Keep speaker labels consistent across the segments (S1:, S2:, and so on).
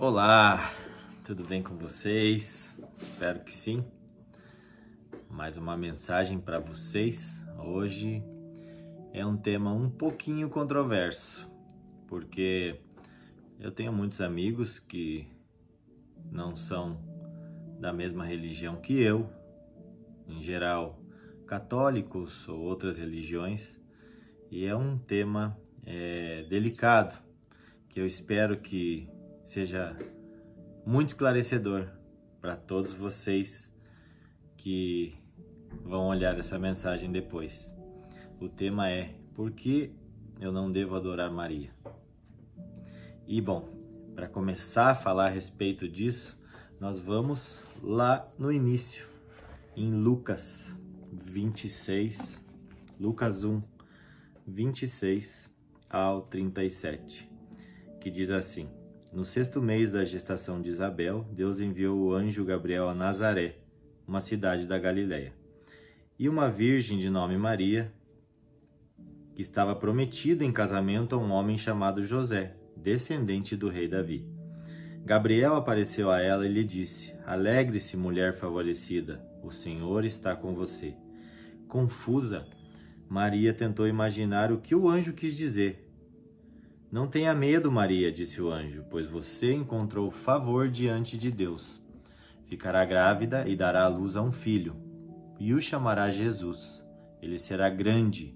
S1: Olá, tudo bem com vocês? Espero que sim. Mais uma mensagem para vocês. Hoje é um tema um pouquinho controverso, porque eu tenho muitos amigos que não são da mesma religião que eu, em geral católicos ou outras religiões, e é um tema delicado, que eu espero que seja muito esclarecedor para todos vocês que vão olhar essa mensagem depois. O tema é: por que eu não devo adorar Maria? E bom, para começar a falar a respeito disso, nós vamos lá no início, em Lucas 26, Lucas 1, 26 ao 37, que diz assim: No 6º mês da gestação de Isabel, Deus enviou o anjo Gabriel a Nazaré, uma cidade da Galileia, e uma virgem de nome Maria, que estava prometida em casamento a um homem chamado José, descendente do rei Davi. Gabriel apareceu a ela e lhe disse: Alegre-se, mulher favorecida, o Senhor está com você. Confusa, Maria tentou imaginar o que o anjo quis dizer. Não tenha medo, Maria, disse o anjo, pois você encontrou favor diante de Deus. Ficará grávida e dará à luz a um filho, e o chamará Jesus. Ele será grande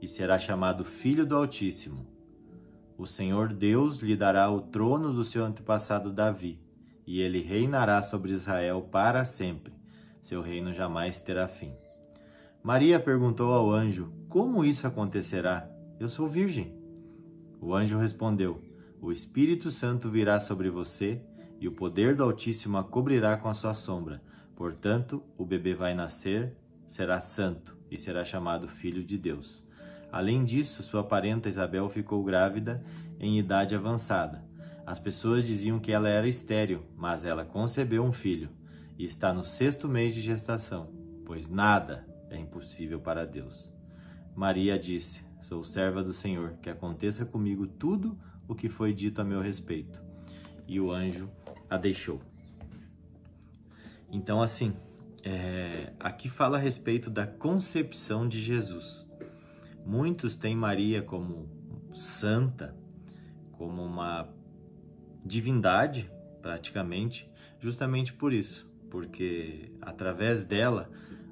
S1: e será chamado Filho do Altíssimo. O Senhor Deus lhe dará o trono do seu antepassado Davi, e ele reinará sobre Israel para sempre. Seu reino jamais terá fim. Maria perguntou ao anjo: Como isso acontecerá? Eu sou virgem. O anjo respondeu: O Espírito Santo virá sobre você e o poder do Altíssimo a cobrirá com a sua sombra. Portanto, o bebê vai nascer, será santo e será chamado Filho de Deus. Além disso, sua parenta Isabel ficou grávida em idade avançada. As pessoas diziam que ela era estéril, mas ela concebeu um filho e está no 6º mês de gestação, pois nada é impossível para Deus. Maria disse: Sou serva do Senhor, que aconteça comigo tudo o que foi dito a meu respeito. E o anjo a deixou. Então, assim, aqui fala a respeito da concepção de Jesus. Muitos têm Maria como santa, como uma divindade, praticamente, justamente por isso. Porque através dela,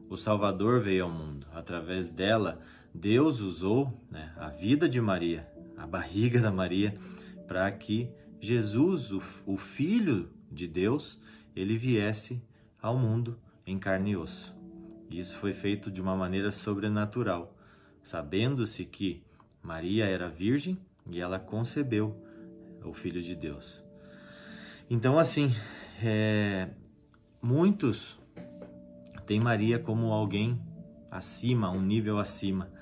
S1: o Salvador veio ao mundo. Através dela, Deus usou a vida de Maria, a barriga da Maria, para que Jesus, o Filho de Deus, ele viesse ao mundo em carne e osso. E isso foi feito de uma maneira sobrenatural, sabendo-se que Maria era virgem e ela concebeu o Filho de Deus. Então, assim, muitos têm Maria como alguém acima, um nível acima,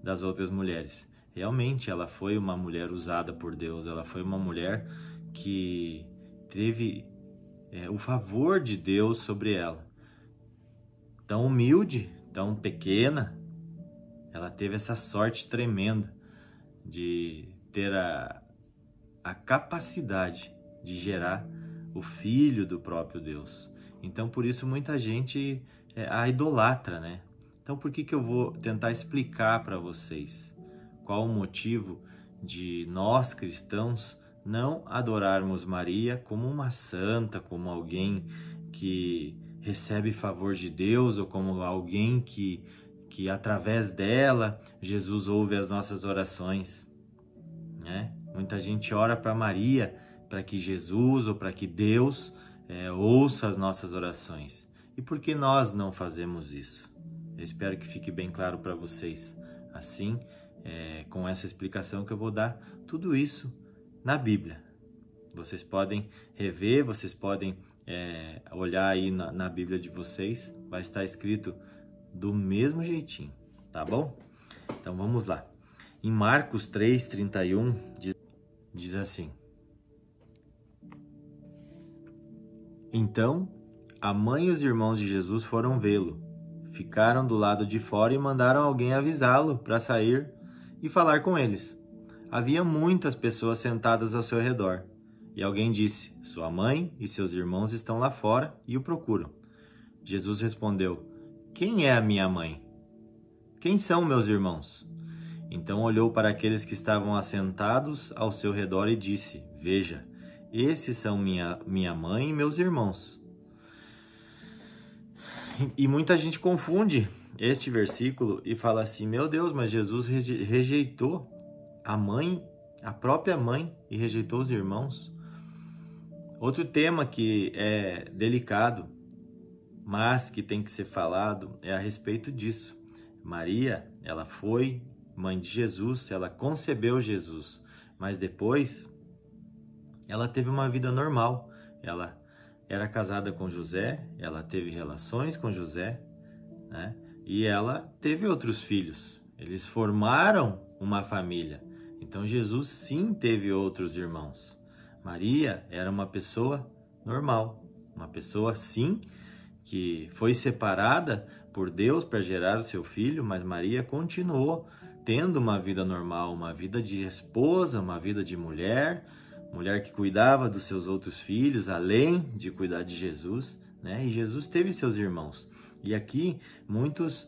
S1: das outras mulheres. Realmente ela foi uma mulher usada por Deus, ela foi uma mulher que teve o favor de Deus sobre ela. Tão humilde, tão pequena, ela teve essa sorte tremenda de ter a capacidade de gerar o Filho do próprio Deus. Então, por isso, muita gente a idolatra, Então, por que eu vou tentar explicar para vocês qual o motivo de nós, cristãos, não adorarmos Maria como uma santa, como alguém que recebe favor de Deus, ou como alguém que através dela, Jesus ouve as nossas orações, Muita gente ora para Maria, para que Jesus ou para que Deus ouça as nossas orações. E por que nós não fazemos isso? Eu espero que fique bem claro para vocês. Assim, com essa explicação que eu vou dar, tudo isso na Bíblia. Vocês podem rever, vocês podem olhar aí na Bíblia de vocês. Vai estar escrito do mesmo jeitinho, tá bom? Então vamos lá. Em Marcos 3:31 diz assim: Então, a mãe e os irmãos de Jesus foram vê-lo. Ficaram do lado de fora e mandaram alguém avisá-lo para sair e falar com eles. Havia muitas pessoas sentadas ao seu redor, e alguém disse: sua mãe e seus irmãos estão lá fora e o procuram. Jesus respondeu: quem é a minha mãe? Quem são meus irmãos? Então olhou para aqueles que estavam assentados ao seu redor e disse: veja, esses são minha mãe e meus irmãos. E muita gente confunde este versículo e fala assim: meu Deus, mas Jesus rejeitou a mãe, a própria mãe, e rejeitou os irmãos. Outro tema que é delicado, mas que tem que ser falado, é a respeito disso. Maria, ela foi mãe de Jesus, ela concebeu Jesus, mas depois ela teve uma vida normal. Ela era casada com José, ela teve relações com José, né? E ela teve outros filhos. Eles formaram uma família. Então Jesus sim teve outros irmãos. Maria era uma pessoa normal, uma pessoa sim que foi separada por Deus para gerar o seu filho, mas Maria continuou tendo uma vida normal, uma vida de esposa, uma vida de mulher que cuidava dos seus outros filhos, além de cuidar de Jesus, né? E Jesus teve seus irmãos. E aqui muitos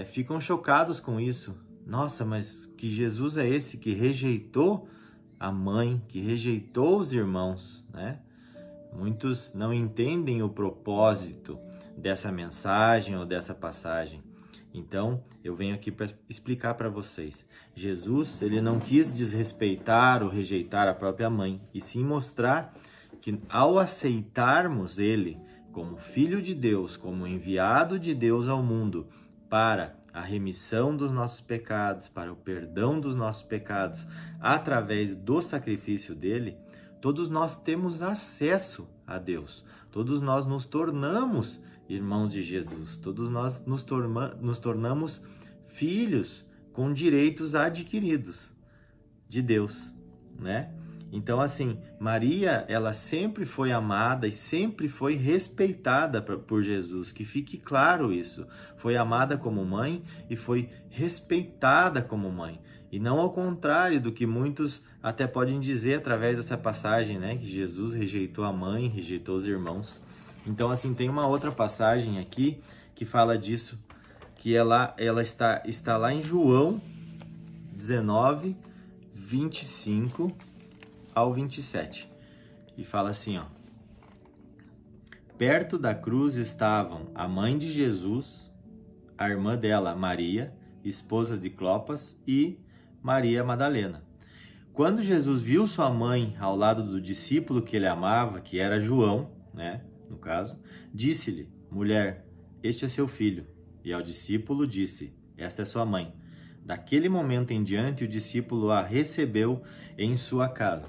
S1: ficam chocados com isso. Nossa, mas que Jesus é esse que rejeitou a mãe, que rejeitou os irmãos, né? Muitos não entendem o propósito dessa mensagem ou dessa passagem. Então, eu venho aqui para explicar para vocês. Jesus, ele não quis desrespeitar ou rejeitar a própria mãe, e sim mostrar que ao aceitarmos ele como Filho de Deus, como enviado de Deus ao mundo para a remissão dos nossos pecados, para o perdão dos nossos pecados, através do sacrifício dele, todos nós temos acesso a Deus. Todos nós nos tornamos irmãos de Jesus. Todos nós nos tornamos filhos com direitos adquiridos de Deus, né? Então, assim, Maria, ela sempre foi amada e sempre foi respeitada por Jesus, que fique claro isso. Foi amada como mãe e foi respeitada como mãe. E não ao contrário do que muitos até podem dizer através dessa passagem, né? Que Jesus rejeitou a mãe, rejeitou os irmãos. Então, assim, tem uma outra passagem aqui que fala disso, que ela está lá em João 19, 25 ao 27. E fala assim, ó. Perto da cruz estavam a mãe de Jesus, a irmã dela, Maria, esposa de Clopas, e Maria Madalena. Quando Jesus viu sua mãe ao lado do discípulo que ele amava, que era João, né? No caso, disse-lhe: mulher, este é seu filho. E ao discípulo disse: esta é sua mãe. Daquele momento em diante, o discípulo a recebeu em sua casa.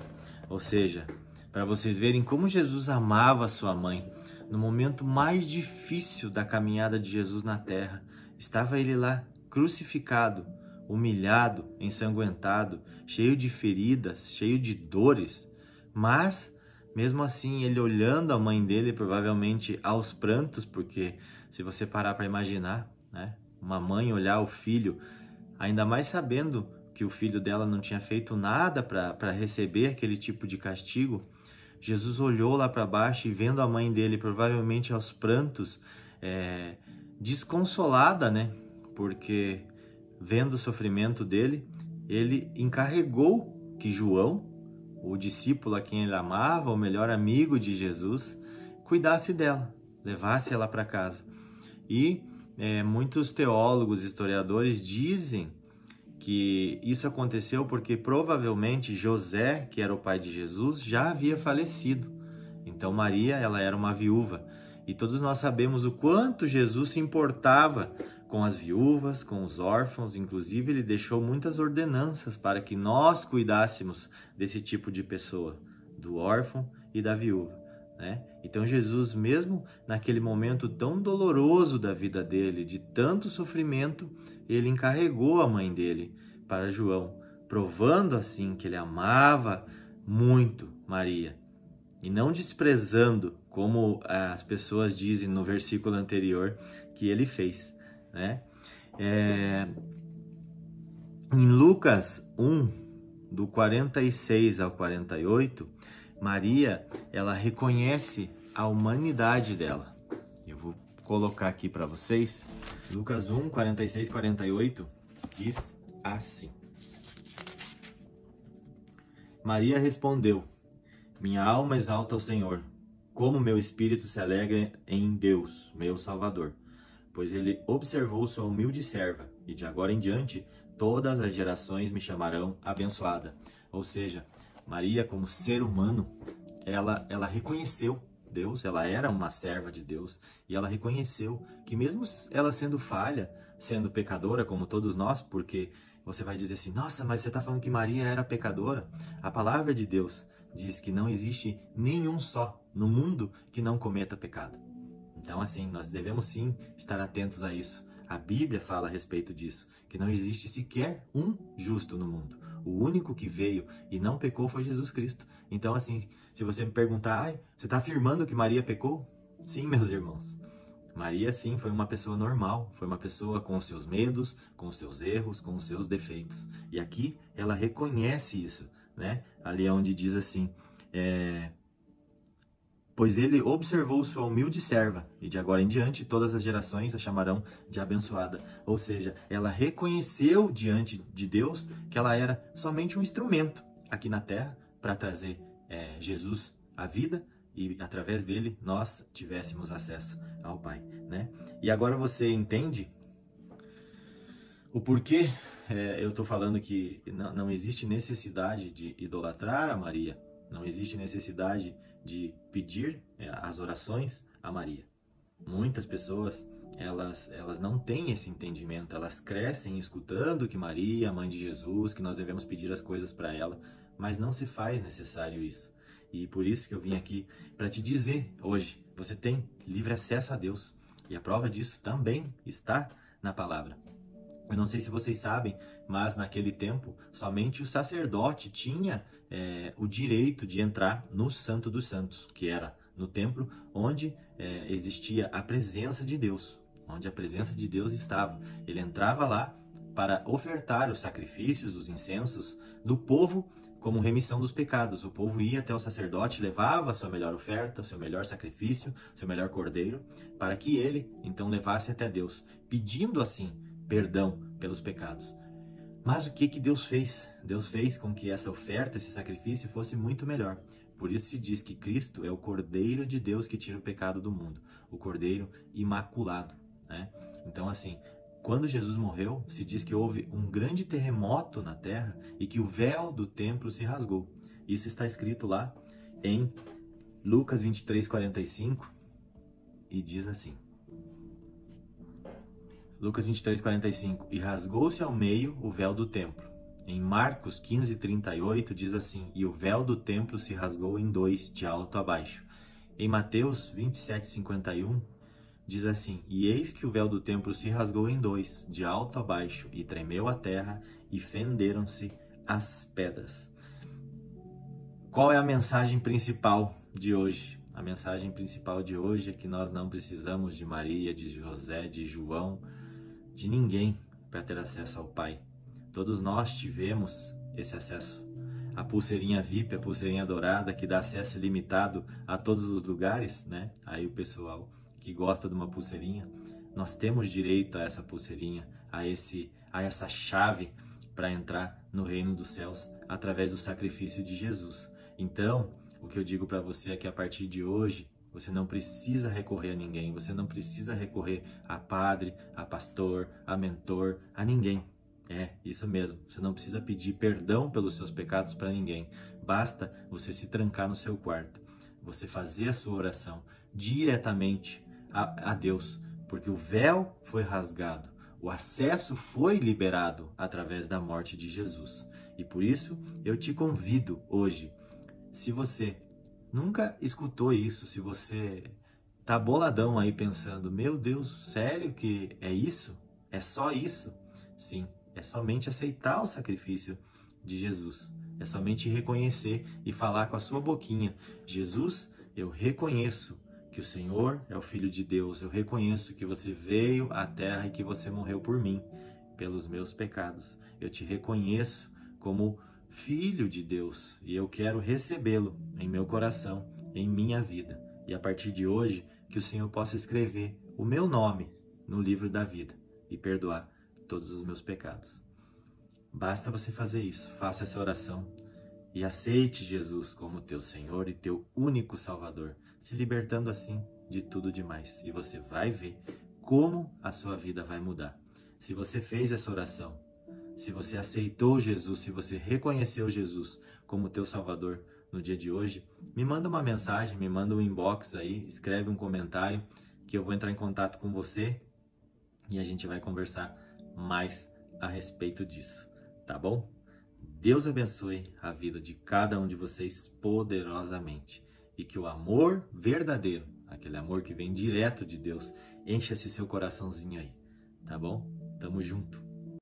S1: Ou seja, para vocês verem como Jesus amava sua mãe. No momento mais difícil da caminhada de Jesus na terra, estava ele lá crucificado, humilhado, ensanguentado, cheio de feridas, cheio de dores, mas mesmo assim, ele olhando a mãe dele, provavelmente aos prantos, porque se você parar para imaginar, né, uma mãe olhar o filho, ainda mais sabendo que o filho dela não tinha feito nada para receber aquele tipo de castigo, Jesus olhou lá para baixo e vendo a mãe dele, provavelmente aos prantos, desconsolada, né, porque vendo o sofrimento dele, ele encarregou que João, o discípulo a quem ele amava, o melhor amigo de Jesus, cuidasse dela, levasse ela para casa. E muitos teólogos, historiadores dizem que isso aconteceu porque provavelmente José, que era o pai de Jesus, já havia falecido. Então Maria, ela era uma viúva. E todos nós sabemos o quanto Jesus se importava com as viúvas, com os órfãos. Inclusive, ele deixou muitas ordenanças para que nós cuidássemos desse tipo de pessoa, do órfão e da viúva, né? Então, Jesus, mesmo naquele momento tão doloroso da vida dele, de tanto sofrimento, ele encarregou a mãe dele para João, provando assim que ele amava muito Maria e não desprezando, como as pessoas dizem no versículo anterior, que ele fez, né? Em Lucas 1, do 46 ao 48, Maria, ela reconhece a humanidade dela. Eu vou colocar aqui para vocês. Lucas 1, 46, 48 diz assim. Maria respondeu: minha alma exalta o Senhor, como meu espírito se alegra em Deus, meu Salvador, pois ele observou sua humilde serva, e de agora em diante todas as gerações me chamarão abençoada. Ou seja, Maria, como ser humano, ela reconheceu Deus, ela era uma serva de Deus, e ela reconheceu que mesmo ela sendo falha, sendo pecadora como todos nós, porque você vai dizer assim, nossa, mas você está falando que Maria era pecadora? A palavra de Deus diz que não existe nenhum só no mundo que não cometa pecado. Então, assim, nós devemos sim estar atentos a isso. A Bíblia fala a respeito disso, que não existe sequer um justo no mundo. O único que veio e não pecou foi Jesus Cristo. Então, assim, se você me perguntar, você está afirmando que Maria pecou? Sim, meus irmãos. Maria, sim, foi uma pessoa normal, foi uma pessoa com os seus medos, com os seus erros, com os seus defeitos. E aqui ela reconhece isso, né? Ali é onde diz assim, pois ele observou sua humilde serva, e de agora em diante todas as gerações a chamarão de abençoada. Ou seja, ela reconheceu diante de Deus que ela era somente um instrumento aqui na terra para trazer Jesus à vida, e através dele nós tivéssemos acesso ao Pai, né? E agora você entende o porquê eu estou falando que não existe necessidade de idolatrar a Maria, não existe necessidade de pedir as orações a Maria. Muitas pessoas, elas não têm esse entendimento, elas crescem escutando que Maria, a mãe de Jesus, que nós devemos pedir as coisas para ela, mas não se faz necessário isso. E por isso que eu vim aqui para te dizer hoje, você tem livre acesso a Deus. E a prova disso também está na palavra. Eu não sei se vocês sabem, mas naquele tempo, somente o sacerdote tinha o direito de entrar no Santo dos Santos, que era no templo onde existia a presença de Deus, onde a presença de Deus estava. Ele entrava lá para ofertar os sacrifícios, os incensos do povo, como remissão dos pecados. O povo ia até o sacerdote, levava a sua melhor oferta, o seu melhor sacrifício, o seu melhor cordeiro, para que ele, então, levasse até Deus, pedindo assim perdão pelos pecados. Mas o que Deus fez? Deus fez com que essa oferta, esse sacrifício, fosse muito melhor. Por isso se diz que Cristo é o Cordeiro de Deus que tira o pecado do mundo, o Cordeiro imaculado, né? Então, assim, quando Jesus morreu, se diz que houve um grande terremoto na terra e que o véu do templo se rasgou. Isso está escrito lá em Lucas 23, 45 e diz assim. Lucas 23, 45. E rasgou-se ao meio o véu do templo. Em Marcos 15, 38 diz assim. E o véu do templo se rasgou em dois, de alto a baixo. Em Mateus 27, 51 diz assim, e eis que o véu do templo se rasgou em dois, de alto a baixo, e tremeu a terra, e fenderam-se as pedras. Qual é a mensagem principal de hoje? A mensagem principal de hoje é que nós não precisamos de Maria, de José, de João, de ninguém para ter acesso ao Pai. Todos nós tivemos esse acesso. A pulseirinha VIP, a pulseirinha dourada, que dá acesso ilimitado a todos os lugares, né? Aí o pessoal que gosta de uma pulseirinha, nós temos direito a essa pulseirinha, a essa chave para entrar no reino dos céus através do sacrifício de Jesus. Então, o que eu digo para você é que a partir de hoje, você não precisa recorrer a ninguém, você não precisa recorrer a padre, a pastor, a mentor, a ninguém. É, isso mesmo, você não precisa pedir perdão pelos seus pecados para ninguém. Basta você se trancar no seu quarto, você fazer a sua oração diretamente a Deus, porque o véu foi rasgado, o acesso foi liberado através da morte de Jesus. E por isso eu te convido hoje, se você nunca escutou isso, se você tá boladão aí pensando, meu Deus, sério que é isso? É só isso? Sim, é somente aceitar o sacrifício de Jesus, é somente reconhecer e falar com a sua boquinha, Jesus, eu reconheço que o Senhor é o Filho de Deus, eu reconheço que você veio à terra e que você morreu por mim, pelos meus pecados. Eu te reconheço como filho de Deus e eu quero recebê-lo em meu coração, em minha vida. E a partir de hoje, que o Senhor possa escrever o meu nome no livro da vida e perdoar todos os meus pecados. Basta você fazer isso, faça essa oração e aceite Jesus como teu Senhor e teu único Salvador, se libertando assim de tudo demais. E você vai ver como a sua vida vai mudar. Se você fez essa oração, se você aceitou Jesus, se você reconheceu Jesus como teu Salvador no dia de hoje, me manda uma mensagem, me manda um inbox aí, escreve um comentário que eu vou entrar em contato com você e a gente vai conversar mais a respeito disso, tá bom? Deus abençoe a vida de cada um de vocês poderosamente e que o amor verdadeiro, aquele amor que vem direto de Deus, encha esse seu coraçãozinho aí, tá bom? Tamo junto.